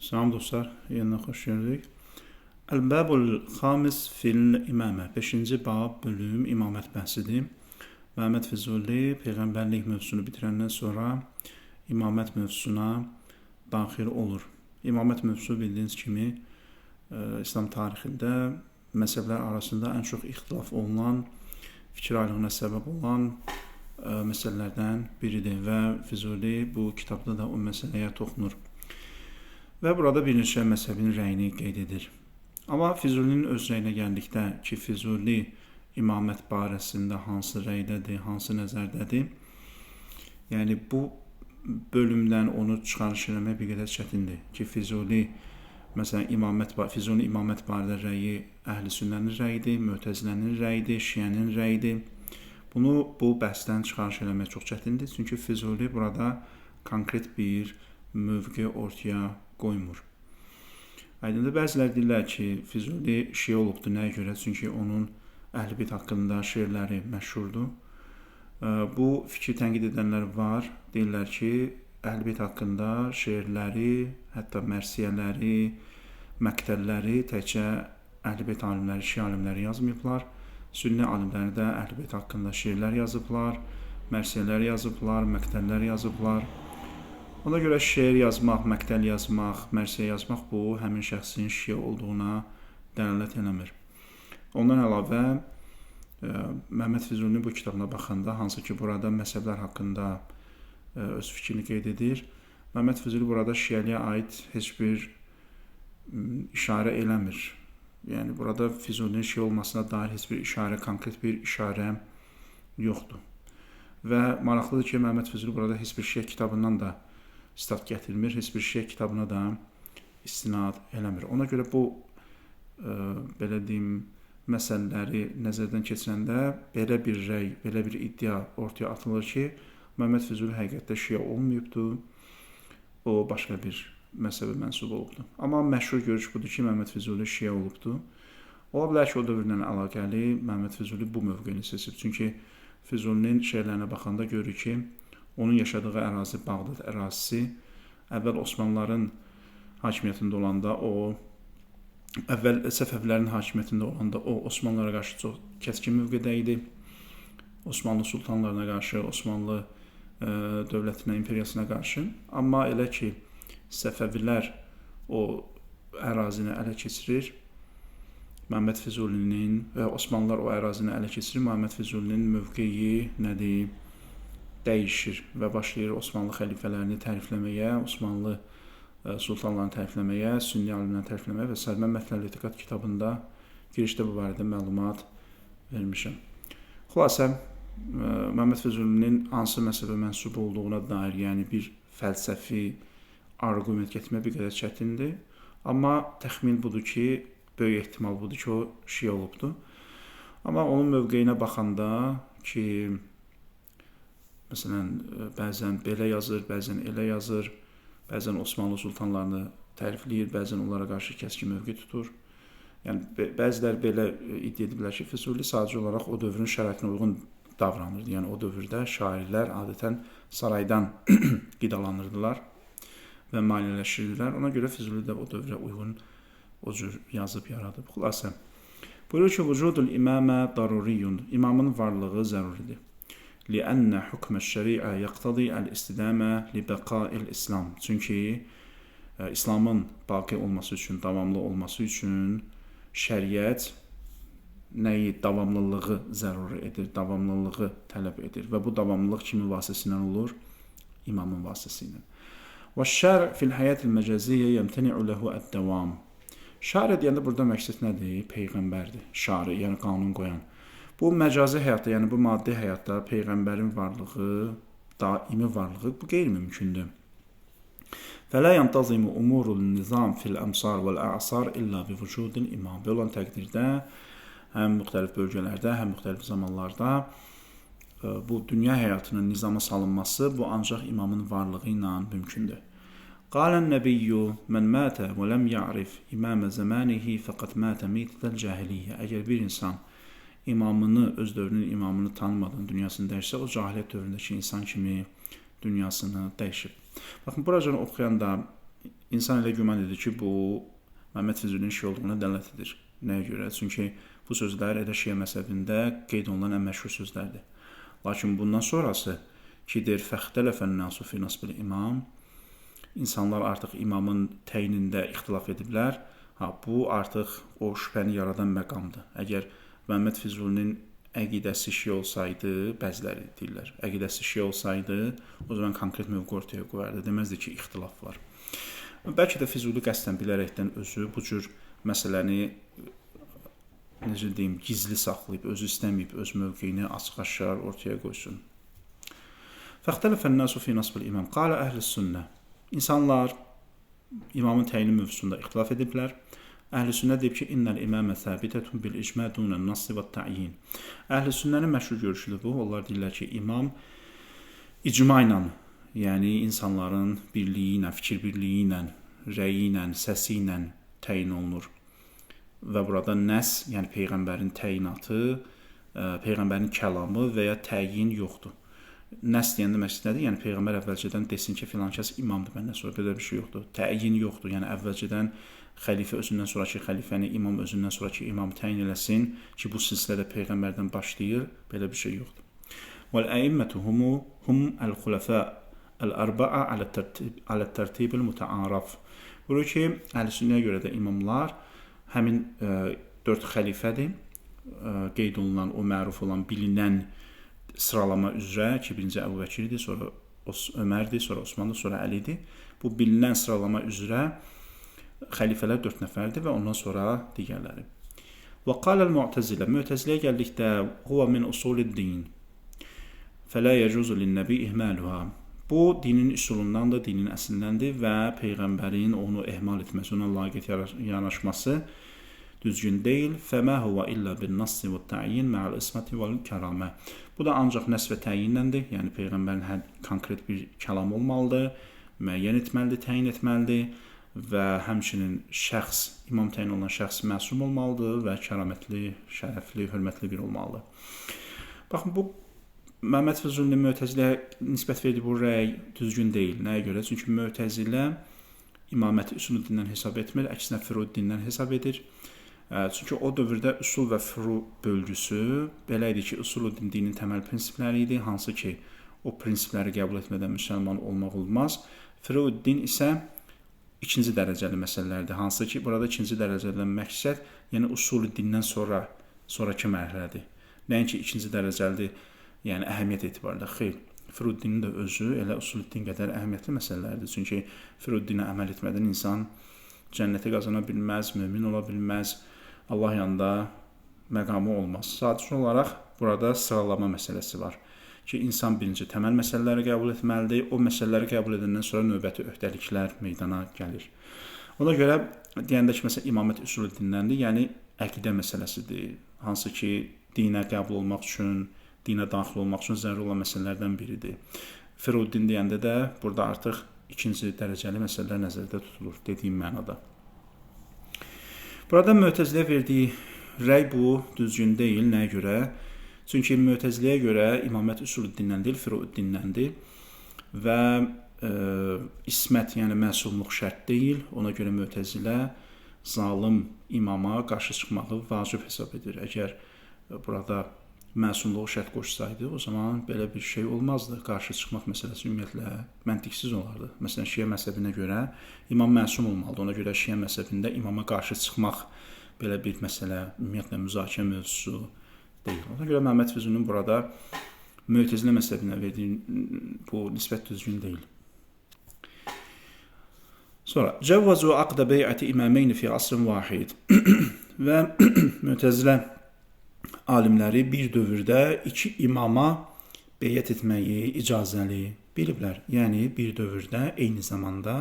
Salam dostlar, yenidən xoş gördük. Əl-Bəbul Xamis fil İmamə 5-ci bab bölüm imamət bəhsidir. Məhəmməd Füzuli peyğəmbərlik mövzusunu bitirəndən sonra imamət mövzusuna daxil olur. İmamət mövzusu bildiyiniz kimi İslam tarixində məzhəblər arasında ən çox ixtilaf olunan, fikir ayrılığına səbəb olan məsələlərdən biridir və Füzuli bu kitabda da o məsələyə toxunur. Və burada bir neçə məzhəbin rəyini qeyd edir. Amma Füzulinin öz rəyinə gəldikdə ki, Füzuli imamət barəsində hansı rəydədir, hansı nəzərdədir, yəni bu bölümdən onu çıxarış eləmək bir qədər çətindir ki, Füzuli məsələn Füzuli imamət barədə rəyi Əhl-i Sünnənin rəyidir, Mötəzilənin rəyidir, Şiənin rəyidir. Bunu bu bəhsdən çıxarış eləmək çox çətindir, çünki Füzuli burada konkret bir mövqe ortaya qoymur. Aydındır, bəzilər deyirlər ki, Füzuli şiə olubdur, nəyə görə? Çünki onun Əhl-i Beyt haqqında şeirləri məşhurdur. Bu fikri tənqid edənlər var. Deyirlər ki, Əhl-i Beyt haqqında şeirləri, hətta mərsiyələri, məqtəlləri təkcə Əhl-i Beyt alimləri, şiə alimləri yazmayıblar. Sünni alimləri də Əhl-i Beyt haqqında şeirlər yazıblar, mərsiyələr yazıblar, məqtəllər yazıblar. Ona görə şeir yazmaq, məqtəl yazmaq, mərsiyə yazmaq bu həmin şəxsin şiə olduğuna dəlalət eləmir. Ondan əlavə Məhəmməd Füzulinin bu kitabına baxanda, hansı ki burada məzhəblər haqqında öz fikrini qeyd edir, Məhəmməd Füzuli burada şiəliyə aid heç bir işarə eləmir. Yəni burada Füzulinin şiə olmasına dair heç bir işarə, konkret bir işarə yoxdur. Və maraqlıdır ki, Məhəmməd Füzuli burada heç bir şiə kitabından da istinad gətirmir, heç bir şiə kitabına da istinad eləmir. Ona görə bu belə deyim, məsələləri nəzərdən keçirəndə belə bir rəy, belə bir iddia ortaya atılır ki, Məhəmməd Füzuli həqiqətdə şiə olmayıbdır, o başqa bir məzhəbə mənsub olubdur. Amma məşhur görüş budur ki, Məhəmməd Füzuli şiə olubdur. Ola bilər ki, o dövrlə əlaqəli Məhəmməd Füzuli bu mövqeni seçib. Çünki Füzulinin şeirlərinə baxanda görürük ki, onun yaşadığı ərazi Bağdad ərazisi əvvəl Osmanlıların hakimiyyətində olanda əvvəl Səfəvilərin hakimiyyətində olanda o Osmanlılara qarşı çox kəskin mövqedə idi. Osmanlı sultanlarına qarşı, Osmanlı dövlətinə, imperiyasına qarşı. Amma elə ki, Səfəvilər o ərazini ələ keçirir, Məhəmməd Füzulinin və Osmanlılar o ərazini ələ keçirir, Məhəmməd Füzulinin mövqeyi nədir? Dəyişir və başlayır Osmanlı xəlifələrini tərifləməyə, Osmanlı sultanlarını tərifləməyə, sünni alimlərini tərifləməyə və s. Mən Mətləb Etiqad kitabında girişdə bu barədə məlumat vermişəm. Xülasə, Məhəmməd Füzulinin hansı məzhəbə mənsub olduğuna dair, yəni bir fəlsəfi arqument gətirmək bir qədər çətindir. Amma təxmin budur ki, böyük ehtimal budur ki, o şiə olubdur. Amma onun mövqeyinə baxanda ki, məsələn, bəzən belə yazır, bəzən elə yazır, bəzən Osmanlı sultanlarını tərifləyir, bəzən onlara qarşı kəskin mövqe tutur. Yəni, bəzilər belə iddia ediblər ki, Füzuli sadəcə olaraq o dövrün şəraitinə uyğun davranırdı. Yəni, o dövrdə şairlər adətən saraydan qidalanırdılar və maliyyələşirdilər. Ona görə Füzuli də o dövrə uyğun o cür yazıb yaradıb. Xülasə, buyurur ki, vücudul imamə daruriyyun, imamın varlığı zəruridir. لأن حكم الشريعة يقتضي الاستدامة لبقاء الإسلام. Çünki İslamın baqi olması üçün, davamlı olması üçün şəriət nəyi? Davamlılığı zəruri edir, davamlılığı tələb edir və bu davamlılıq kimin vasitəsilə olur? İmamın vasitəsilə. وَالشَّارِعْ فِي الْحَيَاةِ الْمَجَازِيَّةِ يَمْتَنِعُ لَهُ الدَّوَامِ. Şari deyəndə burada məqsəd nədir? Peyğəmbərdir. Şari, yəni qanun qoyan. Bu məcazi həyatda, yəni bu maddi həyatda Peyğəmbərin varlığı, daimi varlığı bu qeyri-mümkündür. فَلَا يَنْتَظِمُ أُمُورُ النِّظَامِ فِي الْأَمْصَارِ وَالْأَعْصَارِ إِلَّا بِوُجُودِ الْإِمَامِ. Belə olan təqdirdə həm müxtəlif bölgələrdə, həm müxtəlif zamanlarda bu dünya həyatının nizama salınması bu ancaq imamın varlığı ilə mümkündür. قَالَ النَّبِيُّ مَنْ مَاتَ وَلَمْ يَعْرِفْ إِمَامَ زَمَانِهِ فَقَدْ مَاتَ مِيتَةَ الْجَاهِلِيَّةِ. Əgər bir insan imamını, öz dövrünün imamını tanımadan dünyasını dəyişsə, o cahiliyyət dövründəki insan kimi dünyasını dəyişib. Baxın, buracan oxuyanda insan elə güman edir ki, bu Məhəmməd Füzulinin şiə olduğuna dəlalət edir. Nəyə görə? Çünki bu sözlər elə şiə məzhəbində qeyd olunan ən məşhur sözlərdir. Lakin bundan sonrası ki, deyir fəxtələfən-nəsu fi nasbil imam, insanlar artıq imamın təyinində ixtilaf ediblər. Bu artıq o şübhəni yaradan məqamdır. Əgər Məhəmməd Füzulinin əqidəsi şiə olsaydı, bəziləri deyirlər, əqidəsi şiə olsaydı, o zaman konkret mövqe ortaya qoyardı. Deməzdi ki, ixtilaf var. Bəlkə də Füzuli qəsdən bilərəkdən özü bu cür məsələni necə deyim, gizli saxlayıb, özü istəməyib, öz mövqeyini açıq-aşkar ortaya qoysun. Fəxtələfən-nəsu fi nasbil imam. Qalə əhl-sünnə. İnsanlar imamın təyini mövzusunda ixtilaf ediblər. Əhl-sünnə deyib ki, innəl imamə səbitətun bil icmə dunən nasli və təyin. Əhl-sünnənin məşhur görüşüdür bu. Onlar deyirlər ki, imam icma ilə, yəni insanların birliyi ilə, fikir birliyi ilə, rəyi ilə, səsi ilə təyin olunur. Və burada nəs, yəni Peyğəmbərin təyinatı, Peyğəmbərin kəlamı və ya təyin yoxdur. Nəs deyəndə məqsəd nədir? Yəni Peyğəmbər əvvəlcədən desin ki, filan kəs imamdır məndən sonra, belə bir şey yoxdur. Təyin yoxdur, yəni əvvəlcədən xəlifə özündən sonraki xəlifəni, imam özündən sonraki imamı təyin eləsin ki, bu silsilədə Peyğəmbərdən başlayır, belə bir şey yoxdur. Vəl-əimmətu hum əl-xulafə əl-ərba'a alə-tərtib el-mütəaraf. Buyurur ki, əhl-sünnəyə görə də imamlar həmin 4 xəlifədir, qeyd olunan, o məruf olan, bilinən sıralama üzrə ki, birinci Əbu Bəkirdir, sonra Ömərdir, sonra Osmandır, sonra Əlidir. Bu bilinən sıralama üzrə xəlifələr 4 nəfərdir və ondan sonra digərləri. Və qaləl-mu'təzilə. Mu'təziləyə gəldikdə huvə min usulid-din fələ yəcuzu lin-nəbi ihmaluha. Bu, dinin üsulundandır, dinin əslindəndir və Peyğəmbərin onu ehmal etməsi, ona laqeyd yanaşması düzgün deyil. Fəmə huvə illə bin-nassi və təyin mə'al-isməti vəl-kəramə. Bu da ancaq nəs və təyinnəndir, yəni Peyğəmbərin konkret bir kəlam olmalıdır, müəyyən etməlidir, təyin etməlidir və həmçinin şəxs, imam təyin olunan şəxs məsum olmalıdır və kəramətli, şərəfli, hörmətli bir olmalıdır. Baxın, bu Məhəmməd Füzulinin Mu'təziləyə nisbət verdiyi bu rəy düzgün deyil. Nəyə görə? Çünki Mu'təzilə imaməti üsul-dindən hesab etmir, əksinə furu-dindən hesab edir. Çünki o dövrdə üsul və furu bölgüsü belə idi ki, usul-din dinin təməl prinsipləri idi, hansı ki, o prinsipləri qəbul etmədən müsəlman olmaq olmaz. Furu-din isə ikinci dərəcəli məsələlərdir, hansı ki, burada ikinci dərəcədən məqsəd, yəni usul-dindən sonraki mərhələdir. Nəinki ikinci dərəcəlidir, yəni əhəmiyyət etibarıyla xeyr. Furu-dinin də özü elə usul-din qədər əhəmiyyətli məsələlərdir. Çünki furu-dinə əməl etmədən insan cənnəti qazana bilməz, mömin ola bilməz, Allah yanında məqamı olmaz. Sadəcə olaraq burada sıralama məsələsi var ki, insan birinci təməl məsələləri qəbul etməlidir. O məsələləri qəbul edəndən sonra növbəti öhdəliklər meydana gəlir. Ona görə deyəndə ki, məsələn, imamət usul-dindəndir, yəni əqidə məsələsidir. Hansı ki, dinə qəbul olmaq üçün, dinə daxil olmaq üçün zəruri olan məsələlərdən biridir. Furu-din deyəndə də burada artıq ikinci dərəcəli məsələlər nəzərdə tutulur, dediyim mənada. Burada Mu'təziləyə verdiyi rəy bu düzgün deyil. Nəyə görə? Çünki Mu'təziləyə görə imamət usul-dindən deyil, furu-dindəndir və ismət, yəni məsumluq şərt deyil. Ona görə Mu'təzilə zalim imama qarşı çıxmağı vacib hesab edir. Əgər burada məsumluğu şərt qoşsaydı, o zaman belə bir şey olmazdı. Qarşı çıxmaq məsələsi ümumiyyətlə məntiqsiz olardı. Məsələn, şiə məzhəbinə görə imam məsum olmalıdır. Ona görə şiə məzhəbində imama qarşı çıxmaq belə bir məsələ, ümumiyyətlə müzakirə mövzusu deyil. Ona görə Məhəmməd Füzulinin burada Mu'təzilə məzhəbinə verdiyi bu nisbət düzgün deyil. Sonra cəvvazu aqdə bey'əti imameyni fi asrin vahid. Və Mu'təzilə alimləri bir dövrdə 2 imama beyət etməyi icazəli biliblər. Yəni, bir dövrdə eyni zamanda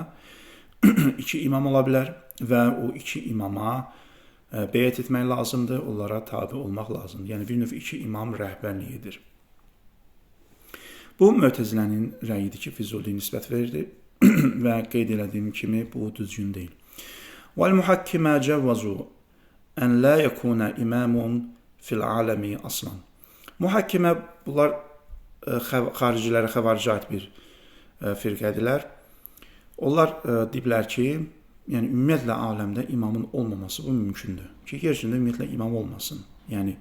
2 imam ola bilər və o 2 imama beyət etmək lazımdır, onlara tabi olmaq lazımdır. Yəni, bir növ 2 imam rəhbərlik edir. Bu, Mu'təzilənin rəyidir ki, Füzuli nisbət verir və qeyd elədiyim kimi bu düzgün deyil. وَالْمُحَكِّمَا جَوَّزُوا أَنْ لَا يَكُونَ إِمَامٌ fil-aləmi aslan. Muhakkimə, bunlar xaricilərə, xəvaricə aid bir firqədirlər. Onlar deyiblər ki, yəni ümumiyyətlə aləmdə imamın olmaması bu mümkündür. Ki, yer üzündə ümumiyyətlə imam olmasın. Yəni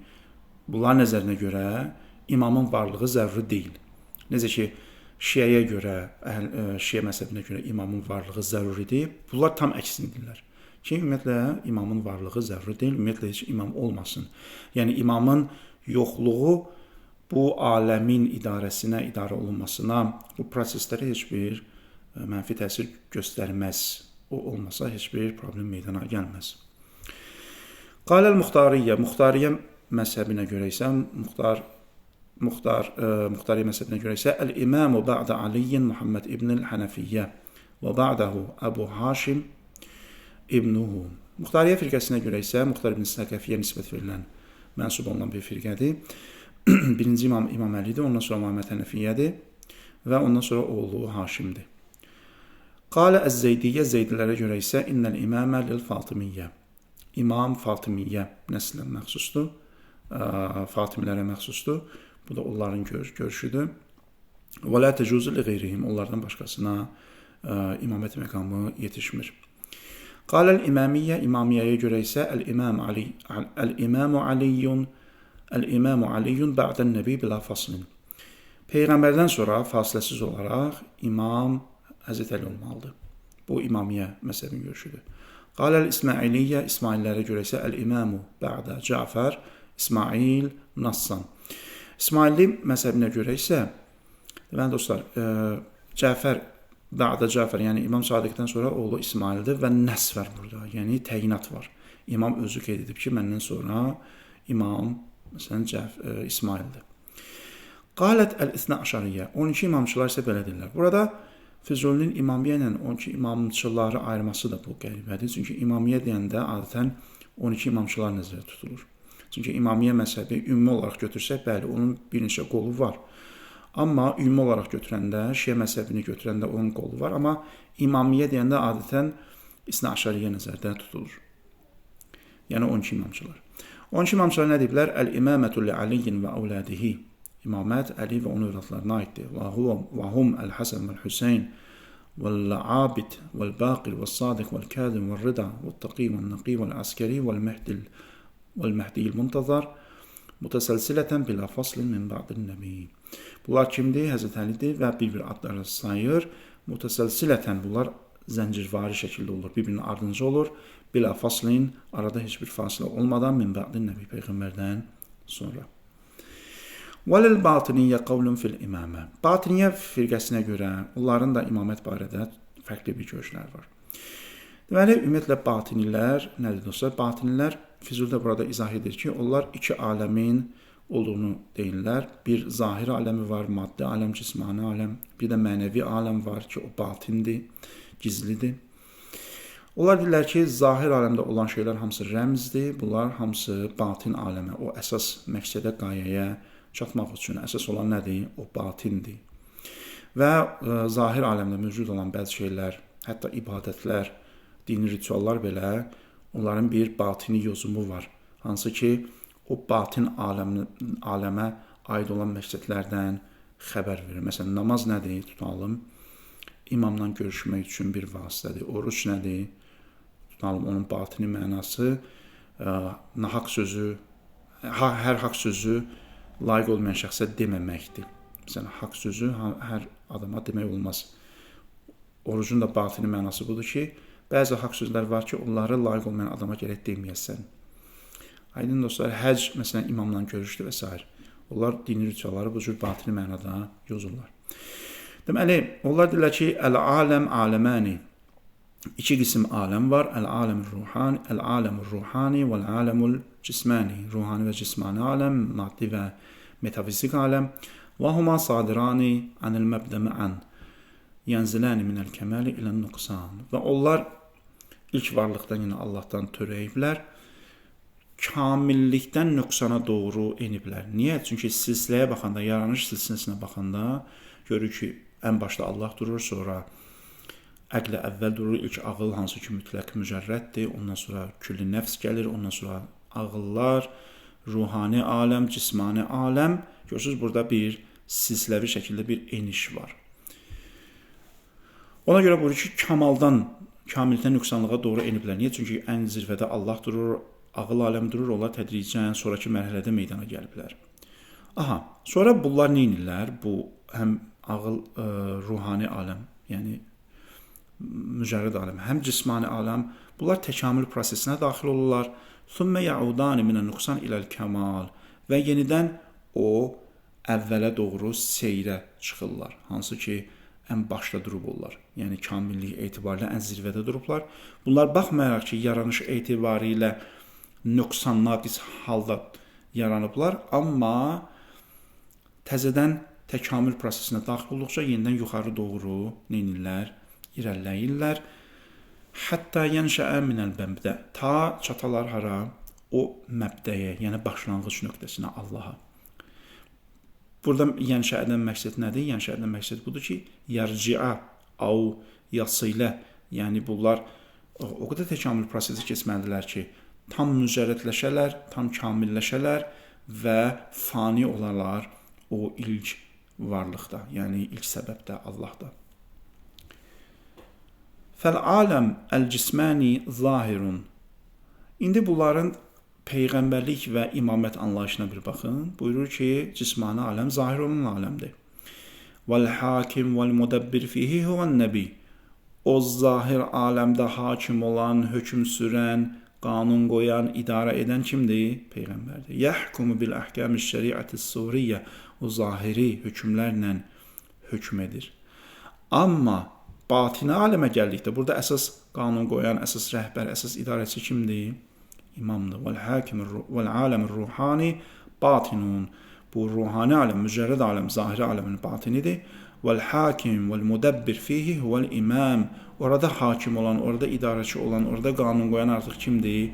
bunlar nəzərinə görə imamın varlığı zəruri deyil. Necə ki, Şiəyə görə, Şiə məzhəbinə görə imamın varlığı zəruridir. Bunlar tam əksini deyirlər. Ki, ümumiyyətlə imamın varlığı zəruri deyil, ümumiyyətlə heç imam olmasın. Yəni imamın yoxluğu bu aləmin idarəsinə, idarə olunmasına, bu proseslərə heç bir mənfi təsir göstərməz. O olmasa heç bir problem meydana gəlməz. Qaləl Muxtariyyə, Muxtariyyə məzhəbinə görə isə Muxtariyyə məzhəbinə görə isə el-İmamu ba'da Aliyyin Muhammed ibn el-Hənəfiyyə və ba'dahu Əbu Haşim ibnuhu. Muxtariyyə firqəsinə görə isə Muxtar ibn Səqəfiyyə nisbət verilən, mənsub olunan bir firqədir. Birinci imam İmam Əlidir, ondan sonra Muhammed Hənəfiyyədir və ondan sonra oğlu Haşimdir. Qalə əz-Zeydiyyə, Zeydilərə görə isə innəl imamə lil-Fatimiyyə. İmam Fatimiyyə nəslə məxsusdur, Fatimilərə məxsusdur. Bu da onların görüşüdür. Və la təcuzu li qeyrihim, onlardan başqasına imamət məqamı yetişmir. Qaləl İmamiyyə, İmamiyyəyə görə isə el-İmamu Aliyyun ba'dən nəbi bila faslin. Peyğəmbərdən sonra fasiləsiz olaraq imam Həzrət Əli olmalıdır. Bu İmamiyyə məzhəbinin görüşüdür. Qaləl İsmailiyyə, İsmaillərə görə isə el-İmamu ba'də Cəfər, İsmail Nassan. İsmailli məzhəbinə görə isə, deməli dostlar, ba'də Cəfər, yəni İmam Sadiqdən sonra oğlu İsmaildir və nəs var burada, yəni təyinat var. İmam özü qeyd edib ki, məndən sonra imam, məsələn, İsmaildir. Qalət əl-İsna Aşariyyə, 12 imamçılar isə belə deyirlər. Burada Füzulinin İmamiyyə ilə 12 imamçıları ayırması da bu qəribədir. Çünki İmamiyyə deyəndə adətən 12 imamçılar nəzərdə tutulur. Çünki İmamiyyə məzhəbi ümumi olaraq götürsək, bəli, onun bir neçə qolu var. Amma ümumi olaraq götürəndə, Şiə məzhəbini götürəndə onun qolu var. Amma İmamiyyə deyəndə adətən İsna Aşariyyə nəzərdə tutulur. Yəni 12 imamçılar. 12 imamçılar nə deyiblər? Əl-İmamətu li Aliyyin və əvlədihi. İmamət Əli və onun övladlarına aiddir. Və hum Əl-Həsən vəl-Hüseyn vəl-Abid vəl-Baqir vəl-Sadiq vəl-Kəzim vəl-Rida vəl-Taqi vəl-Naqi vəl-Əskəri vəl-Məhdiyyil Muntazar mütəsəlsilətən bilə faslin min ba'din nəbi. Bunlar kimdir? Həzrət Əlidir və bir-bir adları sayır. Mütəsəlsilətən bunlar zəncirvari şəkildə olur, bir-birinin ardınca olur. Bilə faslin, arada heç bir fasilə olmadan min ba'din nəbi, Peyğəmbərdən sonra. Vəlil Batiniyyə qavlun fil imamə. Batiniyyə firqəsinə görə onların da imamət barədə fərqli bir görüşlər var. Deməli, ümumiyyətlə batinilər nədir dostlar? Batinilər Füzuldə burada izah edir ki, onlar iki aləmin olduğunu deyirlər. Bir zahir aləmi var, maddi aləm, cismani aləm. Bir də mənəvi aləm var ki, o batindir, gizlidir. Onlar deyirlər ki, zahir aləmdə olan şeylər hamısı rəmzdir. Bunlar hamısı batin aləmə, o əsas məqsədə, qayəyə çatmaq üçün əsas olan nədir? O batindir. Və zahir aləmdə mövcud olan bəzi şeylər, hətta ibadətlər, dini rituallar belə, onların bir batini yozumu var. Hansı ki, o batin aləmə aid olan məqsədlərdən xəbər verir. Məsələn, namaz nədir? Tutalım, imamla görüşmək üçün bir vasitədir. Oruç nədir? Tutalım, onun batini mənası, nahaq sözü, hər haqq sözü layiq olmayan şəxsə deməməkdir. Məsələn, haqq sözü hər adama demək olmaz. Orucun da batini mənası budur ki, bəzi haqq sözlər var ki, onları layiq olmayan adama gərək deməyəsən. Aydın dostlar, həc, məsələn, imamla görüşdür və s. Onlar dini ritualları bu cür batini mənada yozurlar. Deməli, onlar deyirlər ki, əl-aləm aləməni. İki qism aləm var. Əl-aləmur ruhani vəl-aləmul cismani. Ruhani və cismani aləm, maddi və metafizik aləm. Və huma sadirani anil məbdə mə'an. Yənziləni minəl kəməli ilən nuqsan. Və onlar ilk varlıqdan yenə Allahdan törəyiblər. Kamillikdən nöqsana doğru eniblər. Niyə? Çünki silsiləyə baxanda, yaranış silsiləsinə baxanda görür ki, ən başda Allah durur, sonra əqlə əvvəl durur, ilk ağıl hansı ki mütləq mücərrəddir, ondan sonra külli nəfs gəlir, ondan sonra ağıllar, ruhani aləm, cismani aləm. Görürsünüz, burada bir silsiləvi şəkildə bir eniş var. Ona görə buyurur ki, kamildən nöqsanlığa doğru eniblər. Niyə? Çünki ən zirvədə Allah durur, ağıl aləmi durur, onlar tədricən sonraki mərhələdə meydana gəliblər. Sonra bunlar nə edirlər? Bu həm ağıl, ruhani aləm, yəni mücərrəd aləm, həm cismani aləm, bunlar təkamül prosesinə daxil olurlar. Thumma ya'udani minən nuqsan iləl kəmal və yenidən o əvvələ doğru seyrə çıxırlar. Hansı ki, ən başda durub olurlar. Yəni kamillik etibarilə ən zirvədə durublar. Bunlar baxmayaraq ki, yaranış etibarilə nöqsan, naqis halda yaranıblar, amma təzədən təkamül prosesinə daxil olduqca yenidən yuxarı doğru nə edirlər? İrəliləyirlər. Hətta yənşəə minəl bəmdə. Ta çatalar hara? O məbdəyə, yəni başlanğıc nöqtəsinə, Allaha. Burada yənşəədən məqsəd nədir? Yənşəədən məqsəd budur ki, yərciə, yasılə, yəni bunlar o qədər təkamül prosesi keçməlidirlər ki, tam mücərrədləşələr, tam kamilləşələr və fani olarlar o ilk varlıqda, yəni ilk səbəbdə, Allahda. Fəl-aləm əl-cisməni zahirun. İndi bunların peyğəmbərlik və imamət anlayışına bir baxın. Buyurur ki, cismani aləm zahir olan aləmdir. Vəl-hakim vəl-mudabbir fihi huvən-nəbi. O zahir aləmdə hakim olan, hökm sürən, qanun qoyan, idarə edən kimdir? Peyğəmbərdir. Yəhkumu bil-əhkəm-i-şəriəti-suriyyə. O zahiri hökmlərlə hökm edir. Amma batini aləmə gəldikdə, burada əsas qanun qoyan, əsas rəhbər, əsas idarəçi kimdir? İmamdır. Vəl-hakim vəl-aləmir-ruhani batinun. Bu ruhani aləm, mücərrəd aləm, zahiri aləmin batinidir. Vəl-hakim vəl-mudabbir fihi vəl-imam. Orada hakim olan, orada idarəçi olan, orada qanun qoyan artıq kimdir?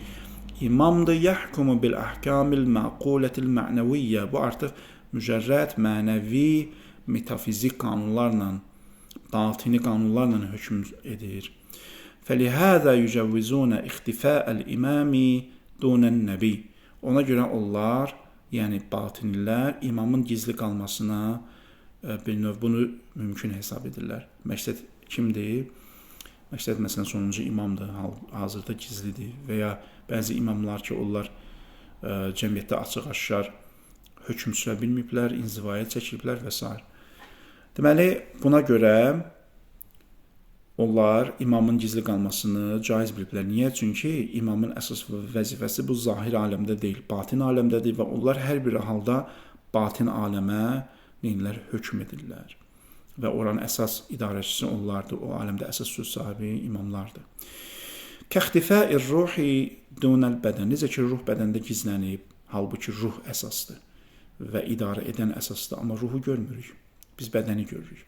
İmamdır. Yəhkumu bil-əhkamil-məqulətil-mə'nəviyyə. Bu artıq mücərrəd, mənəvi, metafizik qanunlarla, batini qanunlarla hökm edir. فَلِهَذَا يُجَوِّزُونَ اِخْتِفَاءَ الْإِمَامِ دُونَ النَّبِي. Ona görə onlar, yəni batinilər, imamın gizli qalmasına bir növ bunu mümkün hesab edirlər. Məqsəd kimdir? Məqsəd məsələn sonuncu imamdır, hazırda gizlidir və ya bəzi imamlar ki, onlar cəmiyyətdə açıq-aşkar hökm sürə bilməyiblər, inzivaya çəkiliblər və s. Deməli, buna görə onlar imamın gizli qalmasını caiz biliblər. Niyə? Çünki imamın əsas vəzifəsi bu zahir aləmdə deyil, batin aləmdədir və onlar hər bir halda batin aləmə neyinlər hökm edirlər. Və oranın əsas idarəçisi onlardır, o aləmdə əsas söz sahibi imamlardır. Kəxtifəir ruhi dunəl bədən. Necə ki, ruh bədəndə gizlənib, halbuki ruh əsasdır və idarə edən əsasdır, amma ruhu görmürük, biz bədəni görürük.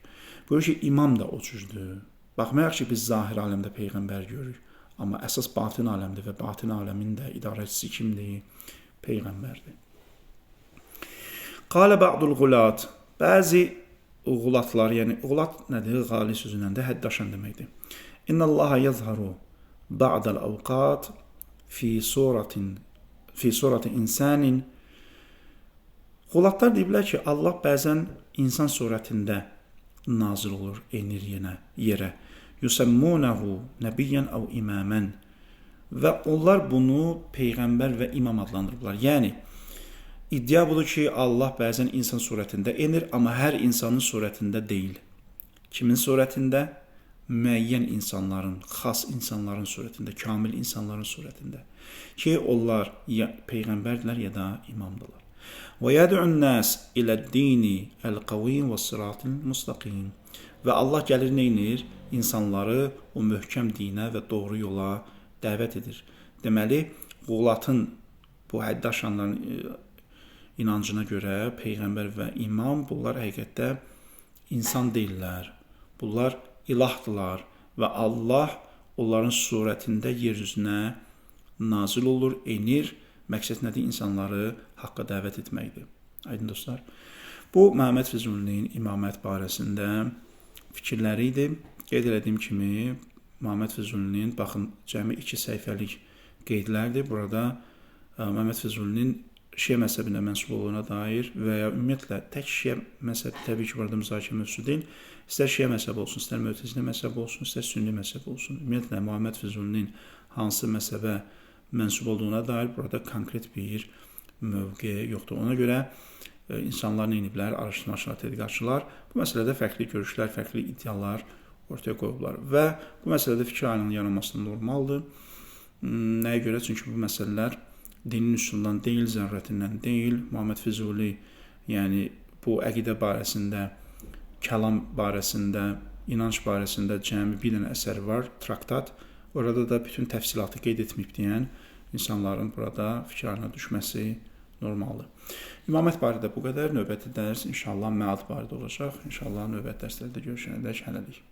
Buyurur ki, imam da o cüzdür. Baxmayaq ki, biz zahir aləmdə Peyğəmbər görürük, amma əsas batin aləmdir və batin aləmin də idarəçisi kimdir? Peyğəmbərdir. Qalə ba'dul qulat. Bəzi qulatlar, yəni qulat nədir? Qali sözündən də həddaşan deməkdir. İnnallaha yazharu ba'dal awqat fi surati insanin. Qulatlar deyiblər ki, Allah bəzən insan surətində nazil olur, enir yerə. Yusammunahu nəbiyyən əv imamən. Və onlar bunu Peyğəmbər və imam adlandırırlar. Yəni, iddia budur ki, Allah bəzən insan surətində enir, amma hər insanın surətində deyil. Kimin surətində? Müəyyən insanların, xas insanların surətində, kamil insanların surətində. Ki, onlar ya Peyğəmbərdirlər, ya da imamdırlar. وَيَدْعُ النَّاسِ إِلَى الدِّينِ الْقَوِيمِ وَالصِّرَاطِ الْمُسْتَقِيمِ. Və Allah gəlir neynir? İnsanları o möhkəm dinə və doğru yola dəvət edir. Deməli, qulatın, bu həddaşanların inancına görə Peyğəmbər və imam, bunlar həqiqətdə insan deyirlər. Bunlar ilahdılar və Allah onların surətində yer üzünə nazil olur, enir. Məqsəd nədir? İnsanları haqqa dəvət etməkdir. Aydın dostlar. Bu, Məhəmməd Füzulinin imamət barəsində fikirləri idi. Qeyd elədiyim kimi, Məhəmməd Füzulinin, baxın, cəmi 2 səhifəlik qeydlərdir. Burada Məhəmməd Füzulinin Şiə məzhəbinə mənsub olduğuna dair və ya ümumiyyətlə tək Şiə məzhəbi təbii ki, burada müzakirə mövzusu deyil. İstər Şiə məzhəbi olsun, istər Mötəzilə məzhəbi olsun, istər Sünni məzhəbi olsun. Ümumiyyətlə Muhammed Füzulinin hansı məzhəbə mənsub olduğuna dair burada konkret bir mövqe yoxdur. Ona görə insanlar nə ediblər, araşdırmaçılar, tədqiqatçılar bu məsələdə fərqli görüşlər, fərqli iddialar ortaya qoyublar və bu məsələdə fikir ayrılığının yaranması normaldır. Nəyə görə? Çünki bu məsələlər dinin üsulundan deyil, zərurətindən deyil. Muhammed Füzuli, yəni bu əqidə barəsində, kəlam barəsində, inanc barəsində cəmi bir dənə əsəri var, traktat. Orada da bütün təfsilatı qeyd etməyib deyən insanların burada fikir ayrılığına düşməsi normaldır. İmamət barədə bu qədər. Növbəti dərs inşallah məad barədə olacaq. İnşallah növbəti dərslərdə görüşənədək hələlik.